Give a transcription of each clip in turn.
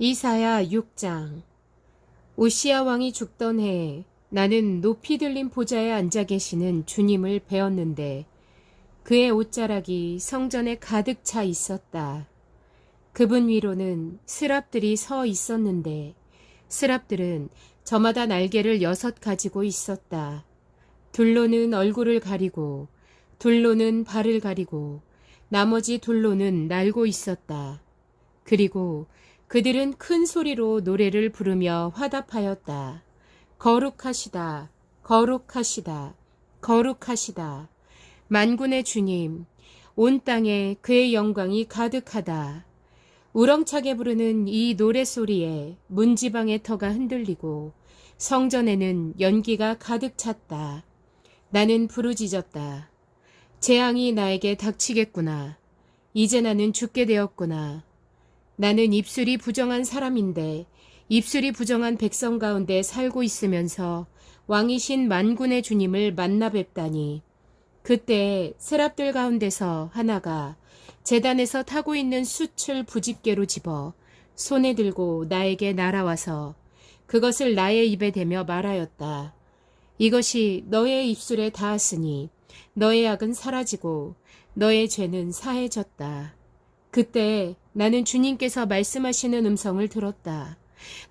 이사야 6장. 우시야 왕이 죽던 해에 나는 높이 들린 보좌에 앉아 계시는 주님을 배웠는데 그의 옷자락이 성전에 가득 차 있었다. 그분 위로는 스랍들이 서 있었는데 스랍들은 저마다 날개를 6 가지고 있었다. 둘로는 얼굴을 가리고 둘로는 발을 가리고 나머지 둘로는 날고 있었다. 그리고 그들은 큰 소리로 노래를 부르며 화답하였다. 거룩하시다, 거룩하시다, 거룩하시다. 만군의 주님, 온 땅에 그의 영광이 가득하다. 우렁차게 부르는 이 노래소리에 문지방의 터가 흔들리고 성전에는 연기가 가득 찼다. 나는 부르짖었다. 재앙이 나에게 닥치겠구나. 이제 나는 죽게 되었구나. 나는 입술이 부정한 사람인데 입술이 부정한 백성 가운데 살고 있으면서 왕이신 만군의 주님을 만나 뵙다니. 그때 세랍들 가운데서 하나가 제단에서 타고 있는 숯을 부집개로 집어 손에 들고 나에게 날아와서 그것을 나의 입에 대며 말하였다. 이것이 너의 입술에 닿았으니 너의 악은 사라지고 너의 죄는 사해졌다. 그때 나는 주님께서 말씀하시는 음성을 들었다.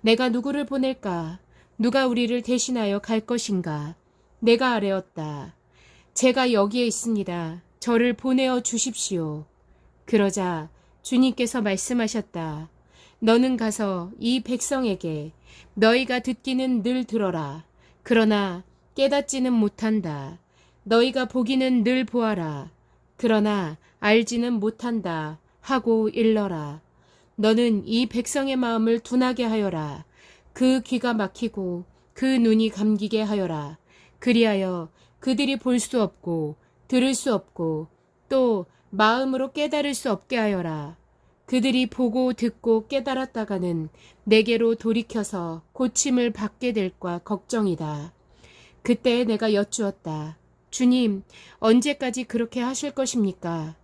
내가 누구를 보낼까? 누가 우리를 대신하여 갈 것인가? 내가 아뢰었다. 제가 여기에 있습니다. 저를 보내어 주십시오. 그러자 주님께서 말씀하셨다. 너는 가서 이 백성에게 너희가 듣기는 늘 들어라. 그러나 깨닫지는 못한다. 너희가 보기는 늘 보아라. 그러나 알지는 못한다. 하고 일러라. 너는 이 백성의 마음을 둔하게 하여라. 그 귀가 막히고 그 눈이 감기게 하여라. 그리하여 그들이 볼 수 없고 들을 수 없고 또 마음으로 깨달을 수 없게 하여라. 그들이 보고 듣고 깨달았다가는 내게로 돌이켜서 고침을 받게 될까 걱정이다. 그때 내가 여쭈었다. 주님, 언제까지 그렇게 하실 것입니까?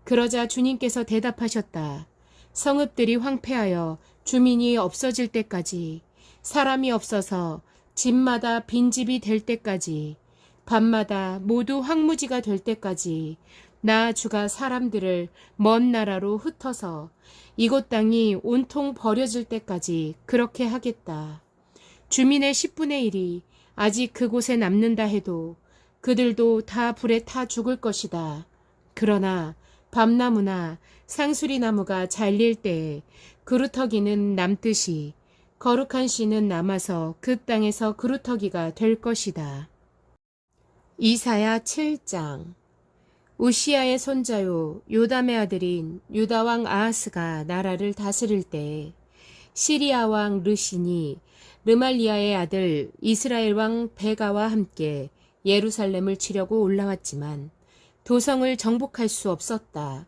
그러자 주님께서 대답하셨다. 성읍들이 황폐하여 주민이 없어질 때까지, 사람이 없어서 집마다 빈집이 될 때까지, 밤마다 모두 황무지가 될 때까지 나 주가 사람들을 먼 나라로 흩어서 이곳 땅이 온통 버려질 때까지 그렇게 하겠다. 주민의 10분의 1이 아직 그곳에 남는다 해도 그들도 다 불에 타 죽을 것이다. 그러나 밤나무나 상수리나무가 잘릴 때에 그루터기는 남듯이 거룩한 씨는 남아서 그 땅에서 그루터기가 될 것이다. 이사야 7장. 우시야의 손자요 요담의 아들인 유다왕 아하스가 나라를 다스릴 때 시리아 왕 르신이 르말리아의 아들 이스라엘 왕 베가와 함께 예루살렘을 치려고 올라왔지만 도성을 정복할 수 없었다.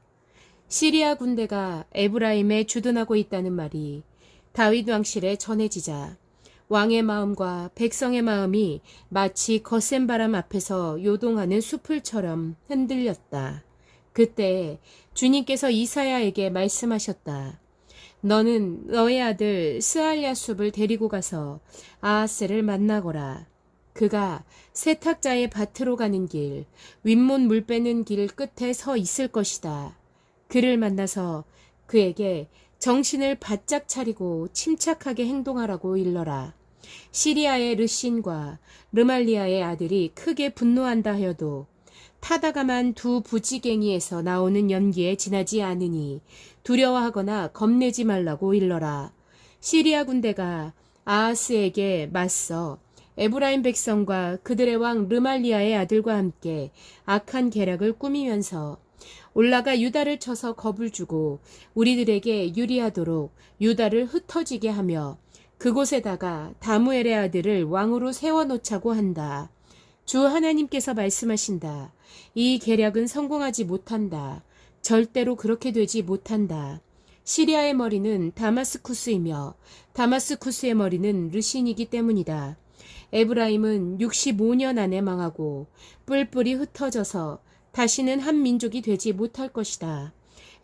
시리아 군대가 에브라임에 주둔하고 있다는 말이 다윗 왕실에 전해지자 왕의 마음과 백성의 마음이 마치 거센 바람 앞에서 요동하는 수풀처럼 흔들렸다. 그때 주님께서 이사야에게 말씀하셨다. 너는 너의 아들 스알랴숲을 데리고 가서 아하스를 만나거라. 그가 세탁자의 밭으로 가는 길, 윗문 물 빼는 길 끝에 서 있을 것이다. 그를 만나서 그에게 정신을 바짝 차리고 침착하게 행동하라고 일러라. 시리아의 르신과 르말리아의 아들이 크게 분노한다 하여도 타다감한 두 부지갱이에서 나오는 연기에 지나지 않으니 두려워하거나 겁내지 말라고 일러라. 시리아 군대가 아하스에게 맞서 에브라임 백성과 그들의 왕 르말리아의 아들과 함께 악한 계략을 꾸미면서 올라가 유다를 쳐서 겁을 주고 우리들에게 유리하도록 유다를 흩어지게 하며 그곳에다가 다무엘의 아들을 왕으로 세워놓자고 한다. 주 하나님께서 말씀하신다. 이 계략은 성공하지 못한다. 절대로 그렇게 되지 못한다. 시리아의 머리는 다마스쿠스이며 다마스쿠스의 머리는 르신이기 때문이다. 에브라임은 65년 안에 망하고 뿔뿔이 흩어져서 다시는 한 민족이 되지 못할 것이다.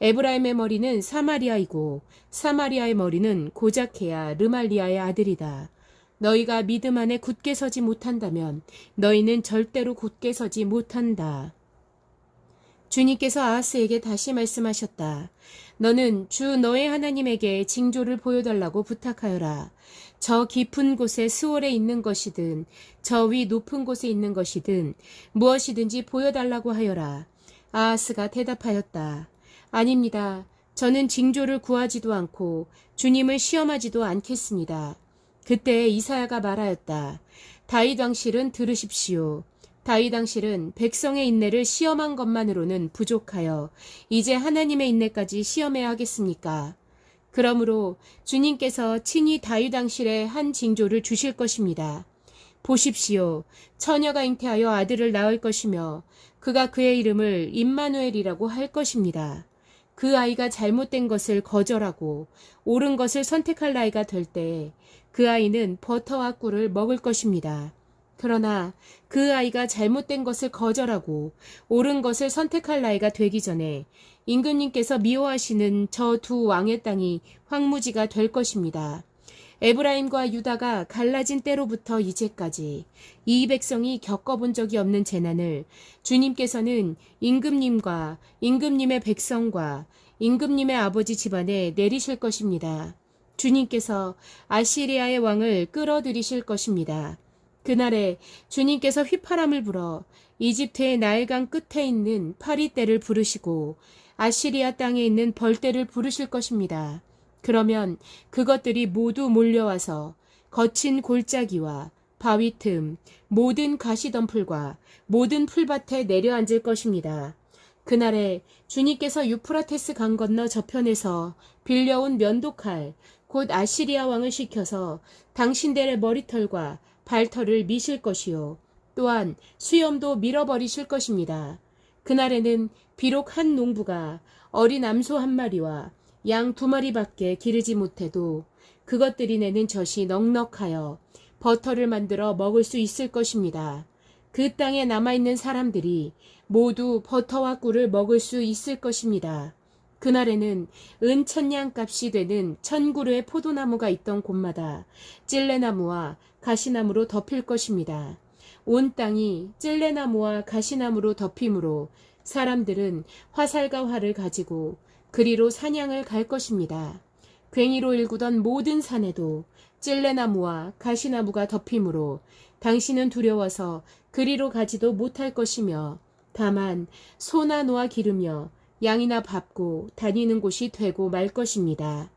에브라임의 머리는 사마리아이고 사마리아의 머리는 고자케야 르말리아의 아들이다. 너희가 믿음 안에 굳게 서지 못한다면 너희는 절대로 굳게 서지 못한다. 주님께서 아하스에게 다시 말씀하셨다. 너는 주 너의 하나님에게 징조를 보여달라고 부탁하여라. 저 깊은 곳에 스월에 있는 것이든 저 위 높은 곳에 있는 것이든 무엇이든지 보여달라고 하여라. 아하스가 대답하였다. 아닙니다. 저는 징조를 구하지도 않고 주님을 시험하지도 않겠습니다. 그때 이사야가 말하였다. 다윗 왕실은 들으십시오. 다윗 왕실은 백성의 인내를 시험한 것만으로는 부족하여 이제 하나님의 인내까지 시험해야 하겠습니까? 그러므로 주님께서 친히 다윗 왕실에 한 징조를 주실 것입니다. 보십시오. 처녀가 잉태하여 아들을 낳을 것이며 그가 그의 이름을 임마누엘이라고 할 것입니다. 그 아이가 잘못된 것을 거절하고 옳은 것을 선택할 나이가 될 때 그 아이는 버터와 꿀을 먹을 것입니다. 그러나 그 아이가 잘못된 것을 거절하고 옳은 것을 선택할 나이가 되기 전에 임금님께서 미워하시는 저 두 왕의 땅이 황무지가 될 것입니다. 에브라임과 유다가 갈라진 때로부터 이제까지 이 백성이 겪어본 적이 없는 재난을 주님께서는 임금님과 임금님의 백성과 임금님의 아버지 집안에 내리실 것입니다. 주님께서 아시리아의 왕을 끌어들이실 것입니다. 그날에 주님께서 휘파람을 불어 이집트의 나일강 끝에 있는 파리떼를 부르시고 아시리아 땅에 있는 벌떼를 부르실 것입니다. 그러면 그것들이 모두 몰려와서 거친 골짜기와 바위 틈, 모든 가시덤불과 모든 풀밭에 내려앉을 것입니다. 그날에 주님께서 유프라테스 강 건너 저편에서 빌려온 면도칼, 곧 아시리아 왕을 시켜서 당신들의 머리털과 발털을 미실 것이요. 또한 수염도 밀어버리실 것입니다. 그날에는 비록 한 농부가 어린 암소 한 마리와 양 2마리밖에 기르지 못해도 그것들이 내는 젖이 넉넉하여 버터를 만들어 먹을 수 있을 것입니다. 그 땅에 남아있는 사람들이 모두 버터와 꿀을 먹을 수 있을 것입니다. 그날에는 은천냥 값이 되는 1000그루의 포도나무가 있던 곳마다 찔레나무와 가시나무로 덮일 것입니다. 온 땅이 찔레나무와 가시나무로 덮임으로 사람들은 화살과 활을 가지고 그리로 사냥을 갈 것입니다. 괭이로 일구던 모든 산에도 찔레나무와 가시나무가 덮임으로 당신은 두려워서 그리로 가지도 못할 것이며 다만 소나 노아 기르며 양이나 밟고 다니는 곳이 되고 말 것입니다.